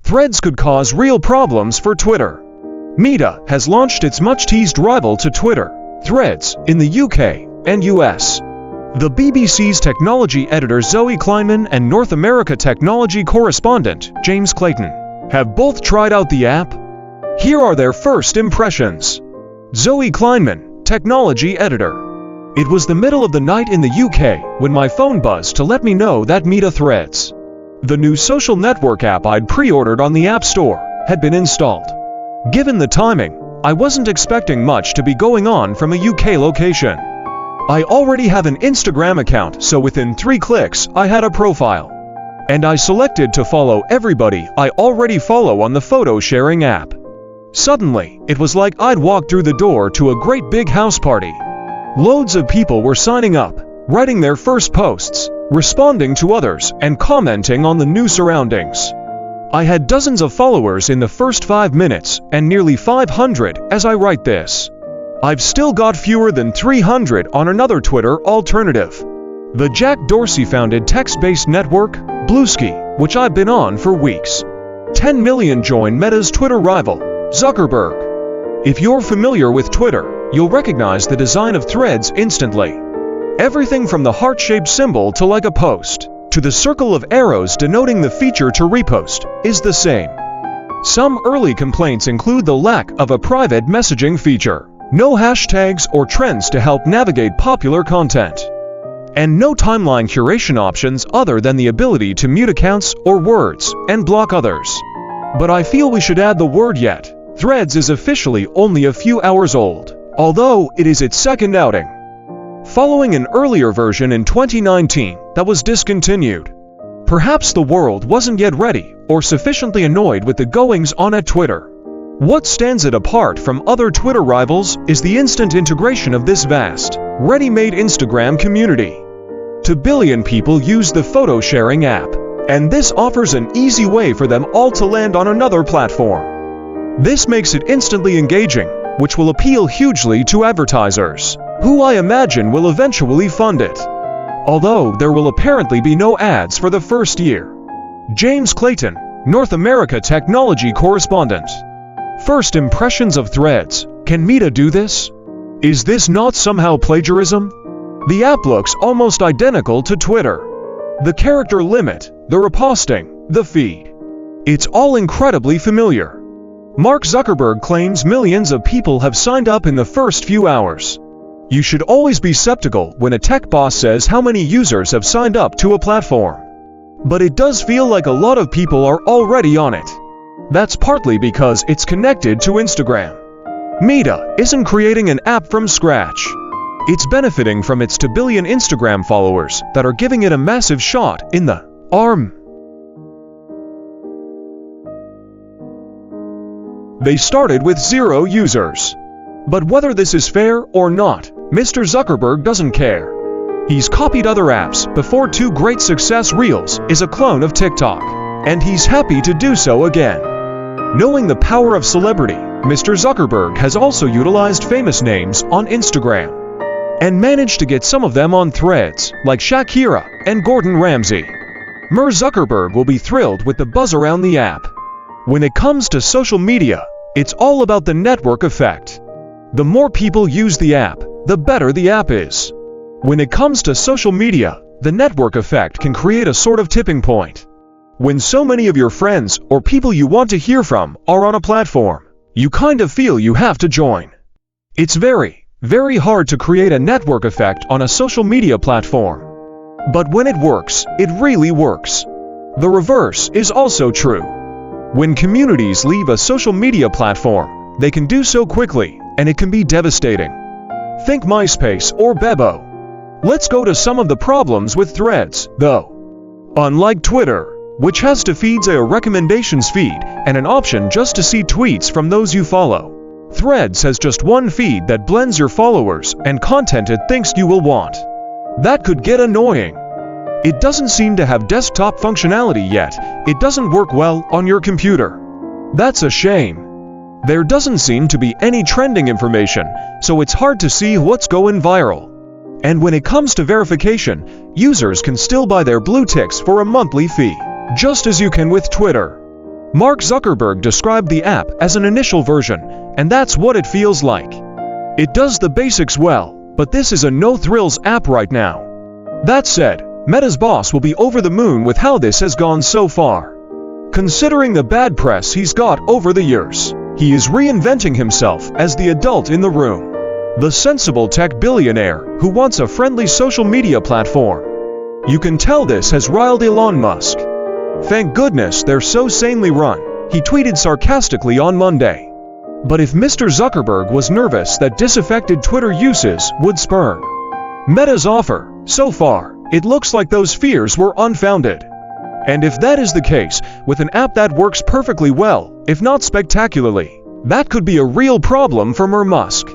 Threads could cause real problems for Twitter. Meta has launched its much-teased rival to Twitter, Threads, in the UK and US. The BBC's technology editor Zoe Kleinman and North America technology correspondent James Clayton have both tried out the app. Here are their first impressions. Zoe Kleinman, technology editor. It was the middle of the night in the UK when my phone buzzed to let me know that Meta Threads, the new social network app I'd pre-ordered on the App Store, had been installed. Given the timing, I wasn't expecting much to be going on from a UK location. I already have an Instagram account, so within 3 clicks I had a profile. And I selected to follow everybody I already follow on the photo sharing app. Suddenly, it was like I'd walked through the door to a great big house party. Loads of people were signing up, writing their first posts, responding to others, and commenting on the new surroundings. I had dozens of followers in the first 5 minutes, and nearly 500 as I write this. I've still got fewer than 300 on another Twitter alternative, the Jack Dorsey-founded text-based network, Bluesky, which I've been on for weeks. 10 million join Meta's Twitter rival, Zuckerberg. If you're familiar with Twitter, you'll recognize the design of Threads instantly. Everything from the heart-shaped symbol to like a post, to the circle of arrows denoting the feature to repost, is the same. Some early complaints include the lack of a private messaging feature, no hashtags or trends to help navigate popular content, and no timeline curation options other than the ability to mute accounts or words and block others. But I feel we should add the word yet. Threads is officially only a few hours old, although it is its second outing, following an earlier version in 2019 that was discontinued. Perhaps the world wasn't yet ready or sufficiently annoyed with the goings-on at Twitter. What stands it apart from other Twitter rivals is the instant integration of this vast, ready-made Instagram community. 2 billion people use the photo-sharing app, and this offers an easy way for them all to land on another platform. This makes it instantly engaging, which will appeal hugely to advertisers, who I imagine will eventually fund it, although there will apparently be no ads for the first year. James Clayton, North America technology correspondent. First impressions of Threads. Can Meta do this? Is this not somehow plagiarism? The app looks almost identical to Twitter. The character limit, the reposting, the feed. It's all incredibly familiar. Mark Zuckerberg claims millions of people have signed up in the first few hours. You should always be skeptical when a tech boss says how many users have signed up to a platform. But it does feel like a lot of people are already on it. That's partly because it's connected to Instagram. Meta isn't creating an app from scratch. It's benefiting from its 2 billion Instagram followers that are giving it a massive shot in the arm. They started with 0 users. But whether this is fair or not, Mr. Zuckerberg doesn't care. He's copied other apps before 2 great success. Reels is a clone of TikTok, and he's happy to do so again. Knowing the power of celebrity, Mr. Zuckerberg has also utilized famous names on Instagram, and managed to get some of them on Threads, like Shakira and Gordon Ramsay. Mark Zuckerberg will be thrilled with the buzz around the app. When it comes to social media, it's all about the network effect. The more people use the app, the better the app is. When it comes to social media, the network effect can create a sort of tipping point. When so many of your friends or people you want to hear from are on a platform, you kind of feel you have to join. It's very, very hard to create a network effect on a social media platform. But when it works, it really works. The reverse is also true. When communities leave a social media platform, they can do so quickly, and it can be devastating. Think MySpace or Bebo. Let's go to some of the problems with Threads, though. Unlike Twitter, which has 2 feeds, a recommendations feed, and an option just to see tweets from those you follow, Threads has just 1 feed that blends your followers and content it thinks you will want. That could get annoying. It doesn't seem to have desktop functionality yet. It doesn't work well on your computer. That's a shame. There doesn't seem to be any trending information, so it's hard to see what's going viral. And when it comes to verification, users can still buy their blue ticks for a monthly fee, just as you can with Twitter. Mark Zuckerberg described the app as an initial version, and that's what it feels like. It does the basics well, but this is a no-thrills app right now. That said, Meta's boss will be over the moon with how this has gone so far. Considering the bad press he's got over the years, he is reinventing himself as the adult in the room. The sensible tech billionaire who wants a friendly social media platform. You can tell this has riled Elon Musk. Thank goodness they're so sanely run, he tweeted sarcastically on Monday. But if Mr. Zuckerberg was nervous that disaffected Twitter uses would spurn Meta's offer, so far, it looks like those fears were unfounded. And if that is the case, with an app that works perfectly well, if not spectacularly, that could be a real problem for Musk.